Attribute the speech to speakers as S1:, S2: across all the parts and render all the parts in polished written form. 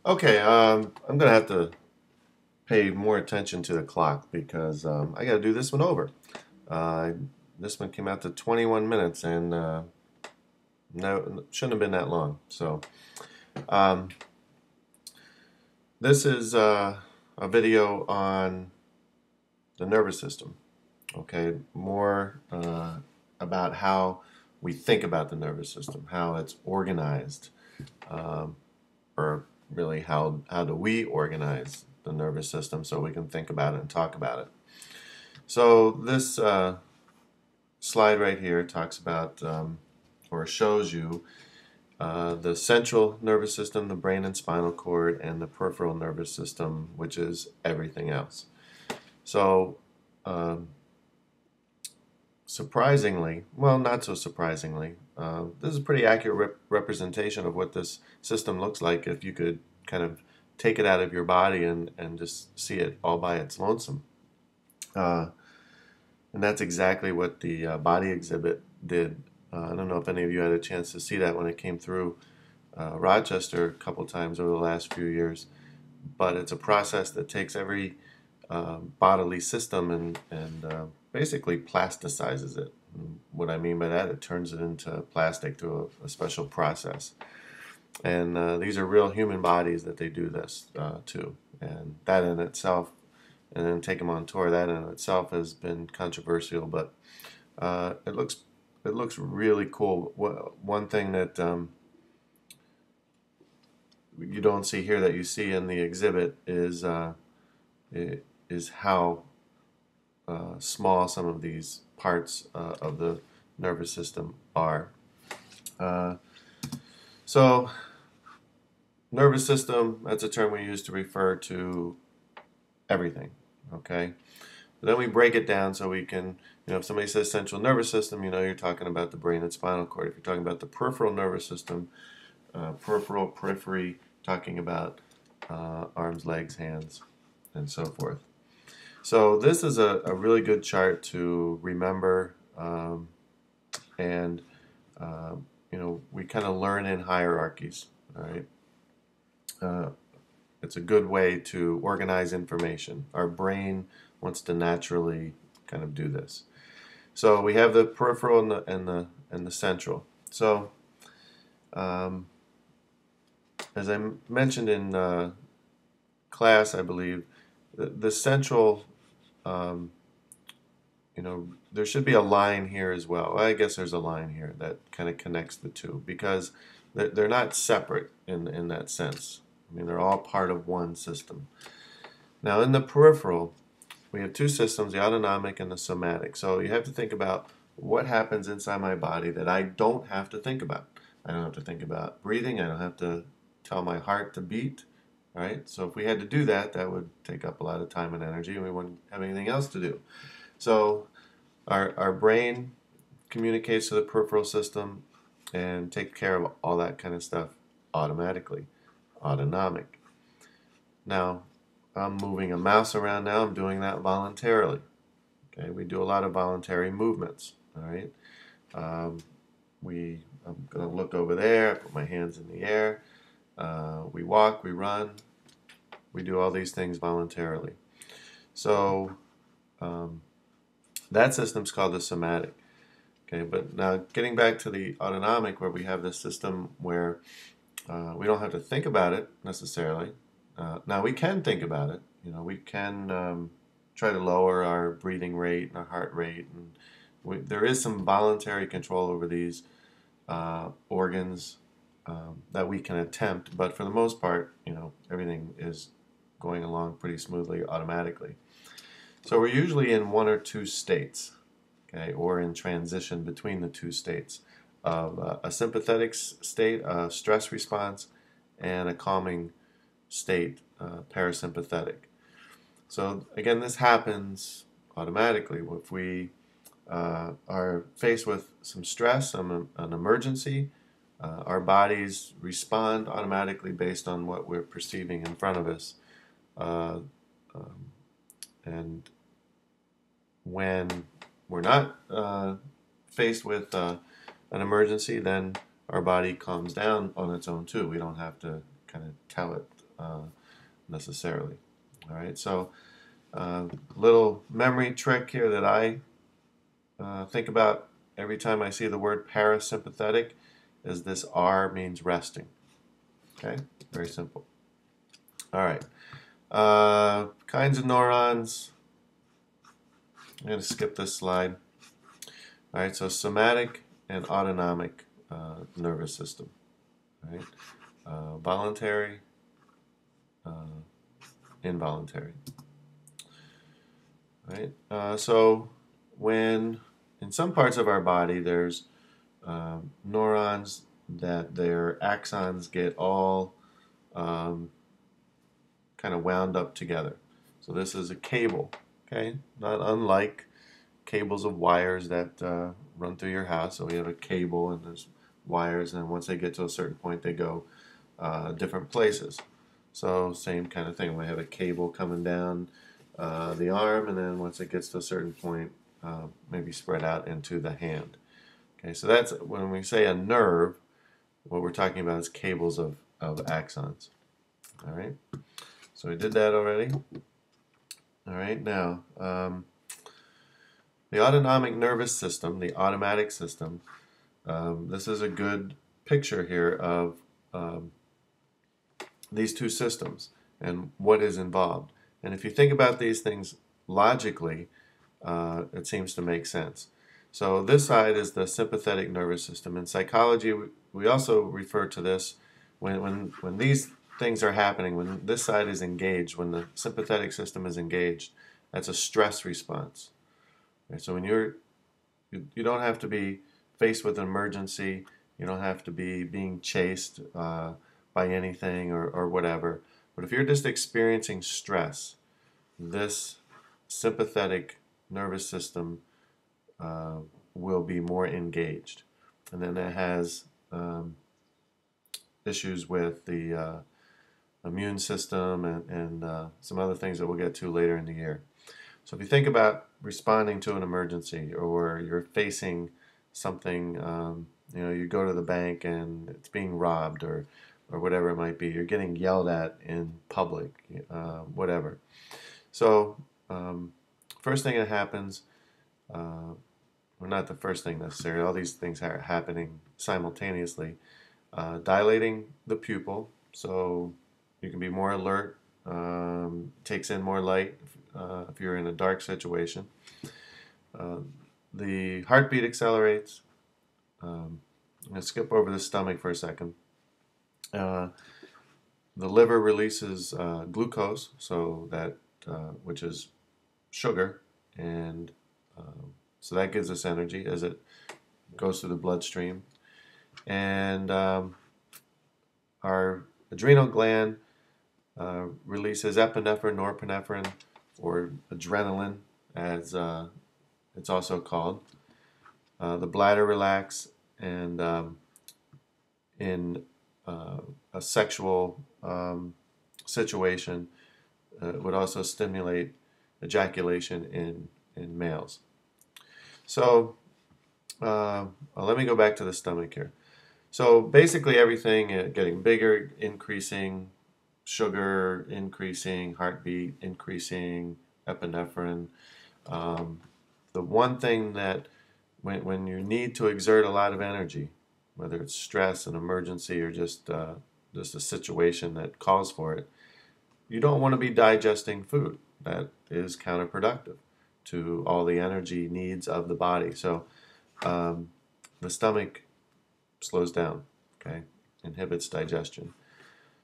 S1: Okay, I'm gonna have to pay more attention to the clock because I gotta do this one over. Uh, this one came out to 21 minutes and no, shouldn't have been that long. So, um, this is a video on the nervous system. Okay, more about how we think about the nervous system, how it's organized, um, or really how do we organize the nervous system so we can think about it and talk about it. So this slide right here talks about or shows you the central nervous system, the brain and spinal cord, and the peripheral nervous system, which is everything else. So um, surprisingly, well, not so surprisingly, this is a pretty accurate representation of what this system looks like if you could kind of take it out of your body and just see it all by its lonesome. Uh, and that's exactly what the body exhibit did. I don't know if any of you had a chance to see that when it came through Rochester a couple times over the last few years. But it's a process that takes every bodily system and basically plasticizes it. And what I mean by that, it turns it into plastic through a special process. And these are real human bodies that they do this to. And that in itself, and then take them on tour, that in itself has been controversial, but it looks really cool. One thing that you don't see here that you see in the exhibit is how small some of these parts of the nervous system are. Uh, so, nervous system, that's a term we use to refer to everything, okay? But then we break it down so we can, if somebody says central nervous system, you're talking about the brain and spinal cord. If you're talking about the peripheral nervous system, periphery, talking about arms, legs, hands, and so forth. So this is a really good chart to remember, and we kind of learn in hierarchies. All right, it's a good way to organize information. Our brain wants to naturally kind of do this. So we have the peripheral and the central. So as I mentioned in class, I believe the central there should be a line here as well. I guess there's a line here that kind of connects the two because they're not separate in that sense. I mean, they're all part of one system. Now, in the peripheral, we have two systems, the autonomic and the somatic. So you have to think about what happens inside my body that I don't have to think about. I don't have to think about breathing. I don't have to tell my heart to beat. Right? So if we had to do that, that would take up a lot of time and energy, and we wouldn't have anything else to do. So our brain communicates to the peripheral system and takes care of all that kind of stuff automatically. Autonomic. Now, I'm moving a mouse around now. I'm doing that voluntarily. Okay, we do a lot of voluntary movements. All right. I'm going to look over there. I put my hands in the air. We walk. We run. We do all these things voluntarily. So that system's called the somatic. Okay, but now getting back to the autonomic, where we have this system where we don't have to think about it necessarily. Now we can think about it. We can try to lower our breathing rate and our heart rate, and there is some voluntary control over these organs that we can attempt. But for the most part, everything is going along pretty smoothly automatically. So we're usually in one or two states, okay, or in transition between the two states of a sympathetic state, a stress response, and a calming state, parasympathetic. So again, this happens automatically if we are faced with some stress, an emergency. Our bodies respond automatically based on what we're perceiving in front of us. Uh, um, and when we're not faced with an emergency, then our body calms down on its own too. We don't have to kind of tell it necessarily. All right, so little memory trick here that I think about every time I see the word parasympathetic is this R means resting. Okay, very simple. All right, kinds of neurons. I'm going to skip this slide. All right, so somatic and autonomic nervous system. All right, voluntary, uh, involuntary. All right, so when in some parts of our body there's neurons that their axons get all kind of wound up together. So this is a cable, okay? Not unlike cables of wires that run through your house. So we have a cable and there's wires, and once they get to a certain point, they go different places. So same kind of thing. We have a cable coming down the arm, and then once it gets to a certain point, maybe spread out into the hand. Okay, so that's when we say a nerve, what we're talking about is cables of axons. All right, so we did that already. All right, now the autonomic nervous system, the automatic system, this is a good picture here of these two systems and what is involved. And if you think about these things logically, it seems to make sense. So this side is the sympathetic nervous system. In psychology, we also refer to this when these things are happening, when this side is engaged, when the sympathetic system is engaged, that's a stress response. Right? So when you don't have to be faced with an emergency, you don't have to be being chased by anything or whatever. But if you're just experiencing stress, this sympathetic nervous system will be more engaged. And then it has issues with the immune system and some other things that we'll get to later in the year. So if you think about responding to an emergency, or you're facing something, you go to the bank and it's being robbed, or whatever it might be, you're getting yelled at in public, whatever. So first thing that happens, well, not the first thing necessarily, all these things are happening simultaneously. Dilating the pupil, so you can be more alert, takes in more light if you're in a dark situation. The heartbeat accelerates. I'm going to skip over the stomach for a second. The liver releases glucose, so that which is sugar, and so that gives us energy as it goes through the bloodstream. And our adrenal gland releases epinephrine, norepinephrine, or adrenaline, as it's also called. The bladder relaxes, and in a sexual situation, it would also stimulate ejaculation in males. So let me go back to the stomach here. So basically everything getting bigger, increasing, sugar increasing, heartbeat increasing, epinephrine. The one thing that when you need to exert a lot of energy, whether it's stress, an emergency, or just a situation that calls for it, you don't want to be digesting food. That is counterproductive to all the energy needs of the body. So the stomach slows down, okay, inhibits digestion.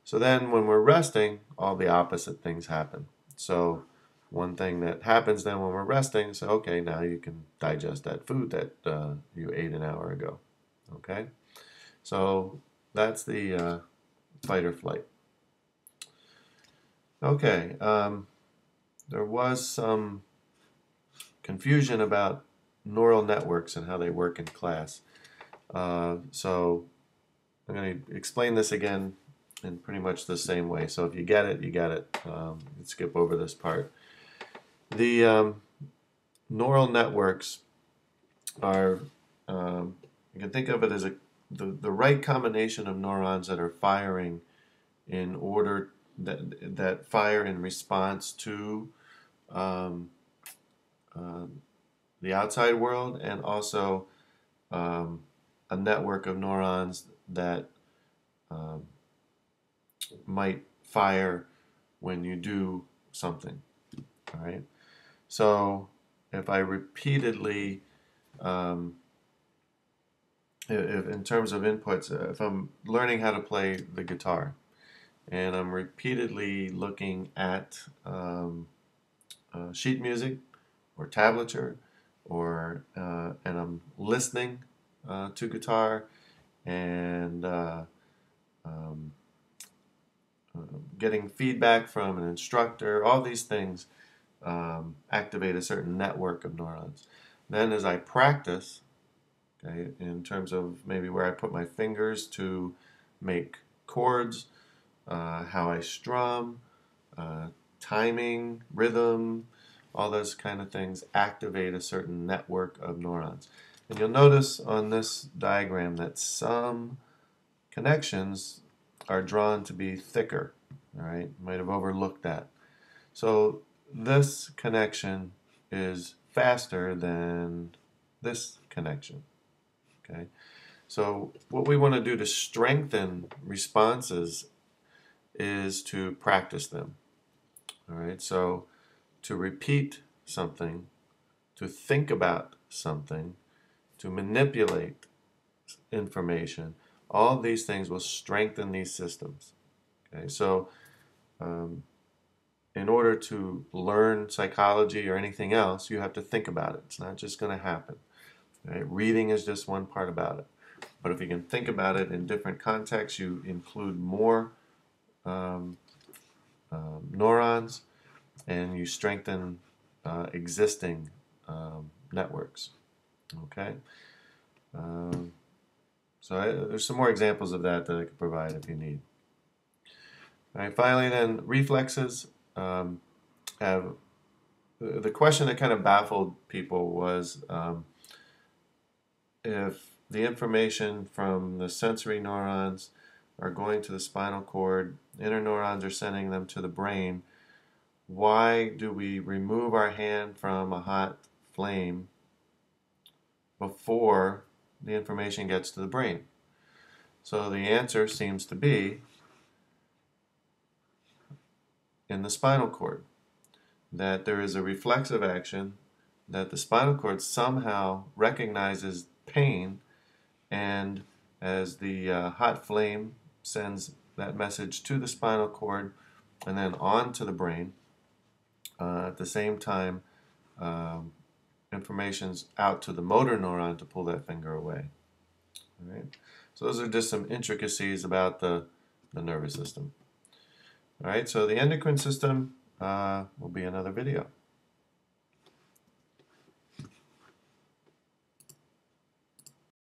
S1: So then when we're resting, all the opposite things happen. So one thing that happens then when we're resting is, okay, now you can digest that food that you ate an hour ago, okay? So that's the fight or flight. Okay, there was some confusion about neural networks and how they work in class. So I'm going to explain this again in pretty much the same way. So if you get it, you get it. Let's skip over this part. The neural networks are, you can think of it as the right combination of neurons that are firing in order that fire in response to um, the outside world, and also um, a network of neurons that um, might fire when you do something. All right. So if I repeatedly, um, if in terms of inputs, if I'm learning how to play the guitar and I'm repeatedly looking at sheet music or tablature, or and I'm listening to guitar and um, getting feedback from an instructor, all these things activate a certain network of neurons. Then as I practice, okay, in terms of maybe where I put my fingers to make chords, how I strum, uh, timing, rhythm, all those kind of things activate a certain network of neurons. And you'll notice on this diagram that some connections are drawn to be thicker. All right, you might have overlooked that. So this connection is faster than this connection. Okay, so what we want to do to strengthen responses is to practice them. All right, so to repeat something, to think about something, to manipulate information, all these things will strengthen these systems. Okay, so um, in order to learn psychology or anything else, you have to think about it. It's not just going to happen. Right? Reading is just one part about it. But if you can think about it in different contexts, you include more um, neurons, and you strengthen existing networks. Okay? Um, there's some more examples of that I could provide if you need. All right, finally then, reflexes have the question that kind of baffled people was if the information from the sensory neurons are going to the spinal cord, inner neurons are sending them to the brain, why do we remove our hand from a hot flame before the information gets to the brain? So the answer seems to be in the spinal cord, that there is a reflexive action, that the spinal cord somehow recognizes pain, and as the hot flame sends that message to the spinal cord and then on to the brain, at the same time, um, information's out to the motor neuron to pull that finger away. All right? So those are just some intricacies about the nervous system. All right, so the endocrine system will be another video.